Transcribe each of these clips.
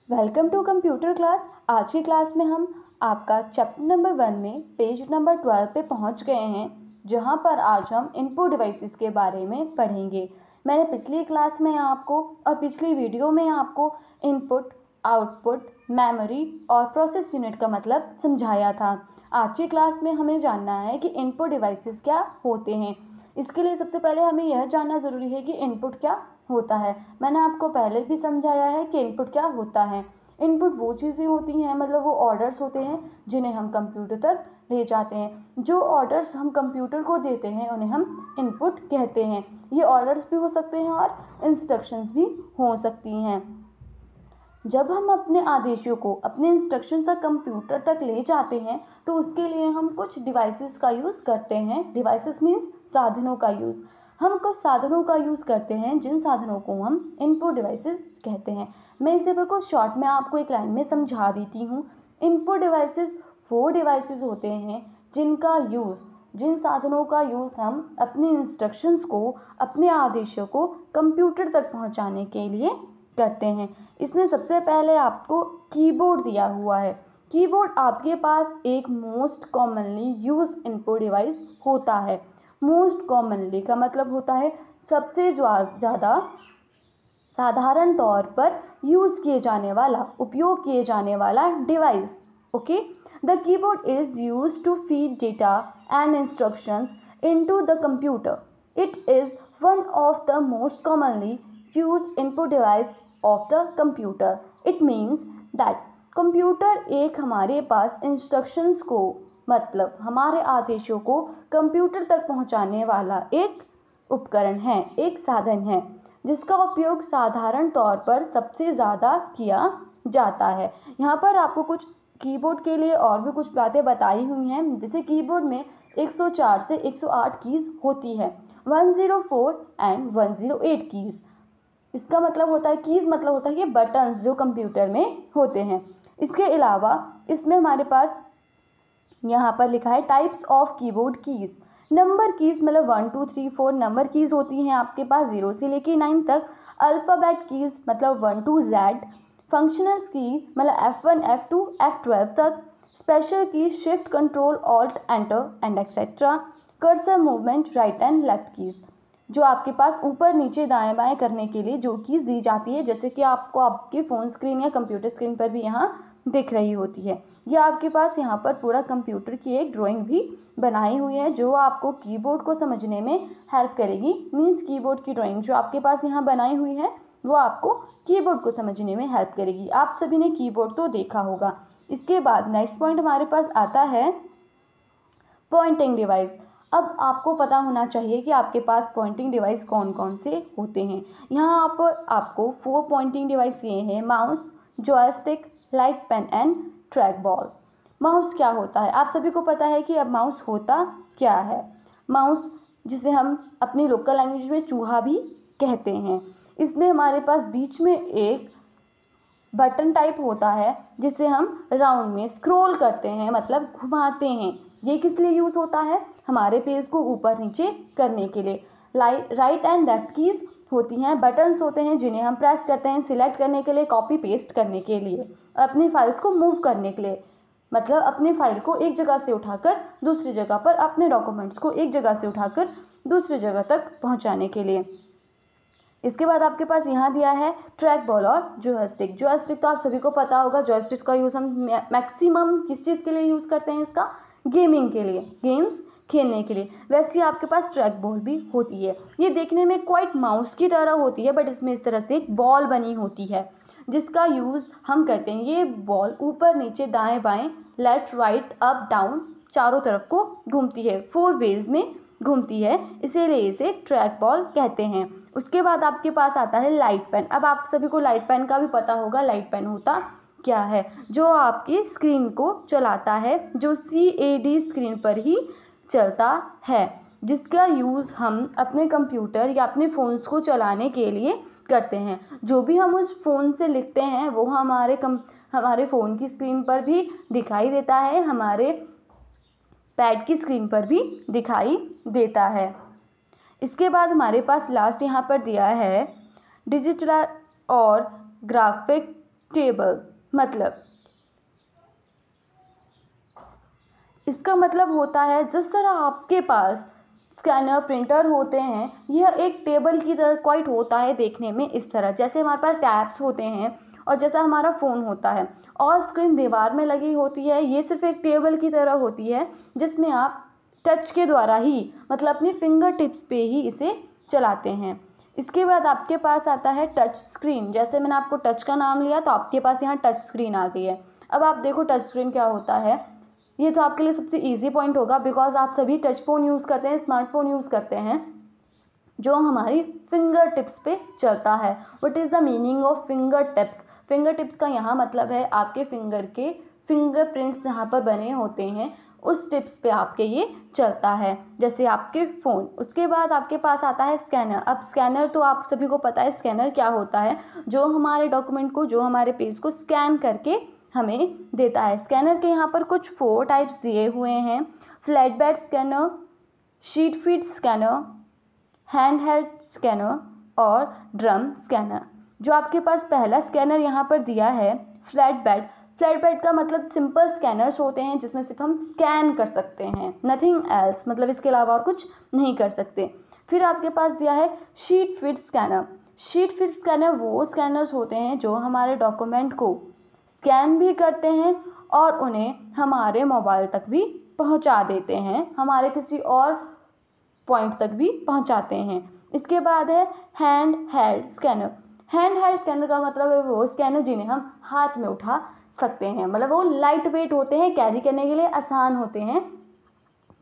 Welcome to computer class. आज की class में हम आपका चैप्टर नंबर 1 में पेज नंबर 12 पे पहुंच गए हैं, जहां पर आज हम इनपुट डिवाइसेस के बारे में पढ़ेंगे। मैंने पिछली क्लास में आपको और पिछली वीडियो में आपको इनपुट, आउटपुट, मेमोरी और प्रोसेस यूनिट का मतलब समझाया था। आज की क्लास में हमें जानना है कि इनपुट डिवाइसेस क्या होते हैं। इसके लिए सबसे पहले हमें यह जानना ज़रूरी है कि इनपुट क्या होता है। मैंने आपको पहले भी समझाया है कि इनपुट क्या होता है। इनपुट वो चीज़ें होती हैं, मतलब वो ऑर्डर्स होते हैं जिन्हें हम कंप्यूटर तक ले जाते हैं। जो ऑर्डर्स हम कंप्यूटर को देते हैं उन्हें हम इनपुट कहते हैं। ये ऑर्डर्स भी हो सकते हैं और इंस्ट्रक्शंस भी हो सकती हैं। जब हम अपने आदेशों को, अपने इंस्ट्रक्शन तक कंप्यूटर तक ले जाते हैं तो उसके लिए हम कुछ डिवाइसेस का यूज़ करते हैं। डिवाइसेस मीन्स साधनों का यूज़। हम कुछ साधनों का यूज़ करते हैं जिन साधनों को हम इनपुट डिवाइसेस कहते हैं। मैं इसे बिल्कुल शॉर्ट में आपको एक लाइन में समझा देती हूँ। इनपुट डिवाइसेस वो डिवाइसेस होते हैं जिनका यूज़, जिन साधनों का यूज़ हम अपने इंस्ट्रक्शंस को, अपने आदेशों को कंप्यूटर तक पहुँचाने के लिए करते हैं। इसमें सबसे पहले आपको कीबोर्ड दिया हुआ है। कीबोर्ड आपके पास एक most commonly use input device होता है। मोस्ट कॉमनली का मतलब होता है सबसे ज़्यादा साधारण तौर पर यूज़ किए जाने वाला, उपयोग किए जाने वाला device. Okay, the keyboard is use to feed data and instructions into the computer. It is one of the most commonly used input device of the computer. It means that computer एक हमारे पास instructions को, मतलब हमारे आदेशों को computer तक पहुंचाने वाला एक उपकरण है, एक साधन है जिसका उपयोग साधारण तौर पर सबसे ज़्यादा किया जाता है। यहाँ पर आपको कुछ कीबोर्ड के लिए और भी कुछ बातें बताई हुई हैं। जैसे कीबोर्ड में 104 से 108 कीज़ होती है, 104 एंड 108 कीज़। इसका मतलब होता है, कीज़ मतलब होता है ये बटन्स जो कंप्यूटर में होते हैं। इसके अलावा इसमें हमारे पास यहाँ पर लिखा है types of keyboard keys. Number keys मतलब 1 2 3 4 नंबर कीज़ होती हैं आपके पास 0 से लेकर 9 तक। अल्फ़ाबेट कीज़ मतलब 1 to Z। फंक्शनल कीज़ मतलब F1 F2 F12 तक। Special keys shift control alt enter and etcetera. Cursor movement right and left keys, जो आपके पास ऊपर नीचे दाएं बाएं करने के लिए जो कीज़ दी जाती है, जैसे कि आपको आपके फ़ोन स्क्रीन या कंप्यूटर स्क्रीन पर भी यहाँ दिख रही होती है। या आपके पास यहाँ पर पूरा कंप्यूटर की एक ड्राइंग भी बनाई हुई है जो आपको कीबोर्ड को समझने में हेल्प करेगी। मीन्स कीबोर्ड की ड्राइंग जो आपके पास यहाँ बनाई हुई है वो आपको कीबोर्ड को समझने में हेल्प करेगी। आप सभी ने कीबोर्ड तो देखा होगा। इसके बाद नेक्स्ट पॉइंट हमारे पास आता है पॉइंटिंग डिवाइस। अब आपको पता होना चाहिए कि आपके पास पॉइंटिंग डिवाइस कौन कौन से होते हैं। यहाँ पर आपको 4 पॉइंटिंग डिवाइस दिए हैं: mouse, joystick, light pen and trackball. Mouse क्या होता है? आप सभी को पता है कि अब माउस होता क्या है। माउस, जिसे हम अपनी लोकल लैंग्वेज में चूहा भी कहते हैं, इसमें हमारे पास बीच में एक बटन टाइप होता है जिसे हम राउंड में स्क्रॉल करते हैं, मतलब घुमाते हैं। ये किस लिए यूज़ होता है? हमारे पेज को ऊपर नीचे करने के लिए। राइट एंड लेफ्ट कीज़ होती हैं, बटन्स होते हैं जिन्हें हम प्रेस करते हैं सिलेक्ट करने के लिए, कॉपी पेस्ट करने के लिए, अपनी फाइल्स को मूव करने के लिए, मतलब अपनी फाइल को एक जगह से उठाकर दूसरी जगह पर, अपने डॉक्यूमेंट्स को एक जगह से उठाकर दूसरी जगह तक पहुँचाने के लिए। इसके बाद आपके पास यहाँ दिया है ट्रैक बॉल और जॉयस्टिक। जॉयस्टिक तो आप सभी को पता होगा। जॉयस्टिक का यूज़ हम मैक्सिमम किस चीज़ के लिए यूज़ करते हैं? इसका गेमिंग के लिए, गेम्स खेलने के लिए। वैसे ही आपके पास ट्रैक बॉल भी होती है। ये देखने में क्वाइट माउस की तरह होती है, बट इसमें इस तरह से एक बॉल बनी होती है जिसका यूज़ हम करते हैं। ये बॉल ऊपर नीचे दाएं बाएं, लेफ्ट राइट अप डाउन चारों तरफ को घूमती है, 4 वेज में घूमती है, इसीलिए इसे ट्रैक बॉल कहते हैं। उसके बाद आपके पास आता है लाइट पेन। अब आप सभी को लाइट पेन का भी पता होगा। लाइट पेन होता क्या है? जो आपकी स्क्रीन को चलाता है, जो CAD स्क्रीन पर ही चलता है, जिसका यूज़ हम अपने कंप्यूटर या अपने फ़ोन्स को चलाने के लिए करते हैं। जो भी हम उस फ़ोन से लिखते हैं वो हमारे फ़ोन की स्क्रीन पर भी दिखाई देता है, हमारे पैड की स्क्रीन पर भी दिखाई देता है। इसके बाद हमारे पास लास्ट यहाँ पर दिया है डिजिटल और ग्राफिक टेबल मतलब, इसका मतलब होता है जिस तरह आपके पास स्कैनर प्रिंटर होते हैं, यह एक टेबल की तरह क्वाइट होता है देखने में। इस तरह जैसे हमारे पास टैब्स होते हैं और जैसा हमारा फ़ोन होता है और स्क्रीन दीवार में लगी होती है, ये सिर्फ एक टेबल की तरह होती है जिसमें आप टच के द्वारा ही, मतलब अपनी फिंगर टिप्स पे ही इसे चलाते हैं। इसके बाद आपके पास आता है टच स्क्रीन। जैसे मैंने आपको टच का नाम लिया तो आपके पास यहाँ टच स्क्रीन आ गई है। अब आप देखो टच स्क्रीन क्या होता है। ये तो आपके लिए सबसे इजी पॉइंट होगा बिकॉज आप सभी टच फ़ोन यूज़ करते हैं, स्मार्टफोन यूज़ करते हैं जो हमारी फिंगर टिप्स पे चलता है। What is the meaning of finger tips? Finger tips का यहाँ मतलब है आपके फिंगर के फिंगरप्रिंट्स जहाँ पर बने होते हैं उस टिप्स पे आपके ये चलता है, जैसे आपके फ़ोन। उसके बाद आपके पास आता है स्कैनर। अब स्कैनर तो आप सभी को पता है स्कैनर क्या होता है, जो हमारे डॉक्यूमेंट को, जो हमारे पेज को स्कैन करके हमें देता है। स्कैनर के यहाँ पर कुछ 4 टाइप्स दिए हुए हैं: flat bed scanner, sheet feed scanner, hand held scanner और ड्रम स्कैनर। जो आपके पास पहला स्कैनर यहाँ पर दिया है फ्लैट बेड, फ्लैट बेड का मतलब सिंपल स्कैनर्स होते हैं जिसमें सिर्फ हम स्कैन कर सकते हैं, नथिंग एल्स, मतलब इसके अलावा और कुछ नहीं कर सकते। फिर आपके पास दिया है sheet feed scanner. Sheet feed scanner वो स्कैनर्स होते हैं जो हमारे डॉक्यूमेंट को स्कैन भी करते हैं और उन्हें हमारे मोबाइल तक भी पहुंचा देते हैं, हमारे किसी और पॉइंट तक भी पहुंचाते हैं। इसके बाद है hand held scanner. Hand held scanner का मतलब है वो स्कैनर जिन्हें हम हाथ में उठा सकते हैं, मतलब वो लाइट वेट होते हैं, कैरी करने के लिए आसान होते हैं।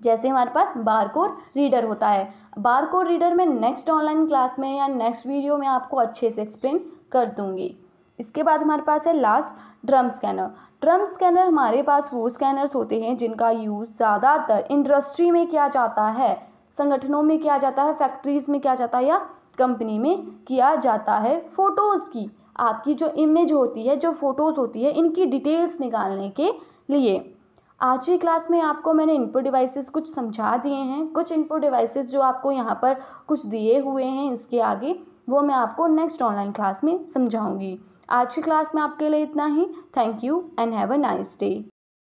जैसे हमारे पास बारकोड रीडर होता है। बारकोड रीडर में नेक्स्ट ऑनलाइन क्लास में या नेक्स्ट वीडियो में आपको अच्छे से एक्सप्लेन कर दूंगी। इसके बाद हमारे पास है last drum scanner. Drum scanner हमारे पास वो स्कैनर्स होते हैं जिनका यूज़ ज़्यादातर इंडस्ट्री में किया जाता है, संगठनों में किया जाता है, फैक्ट्रीज़ में किया जाता है या कंपनी में किया जाता है। फ़ोटोज़ की, आपकी जो इमेज होती है, जो फ़ोटोज़ होती है, इनकी डिटेल्स निकालने के लिए। आज की क्लास में आपको मैंने इनपुट डिवाइसेस कुछ समझा दिए हैं। कुछ इनपुट डिवाइसेस जो आपको यहाँ पर कुछ दिए हुए हैं इसके आगे, वो मैं आपको नेक्स्ट ऑनलाइन क्लास में समझाऊंगी। आज की क्लास में आपके लिए इतना ही। Thank you and have a nice day.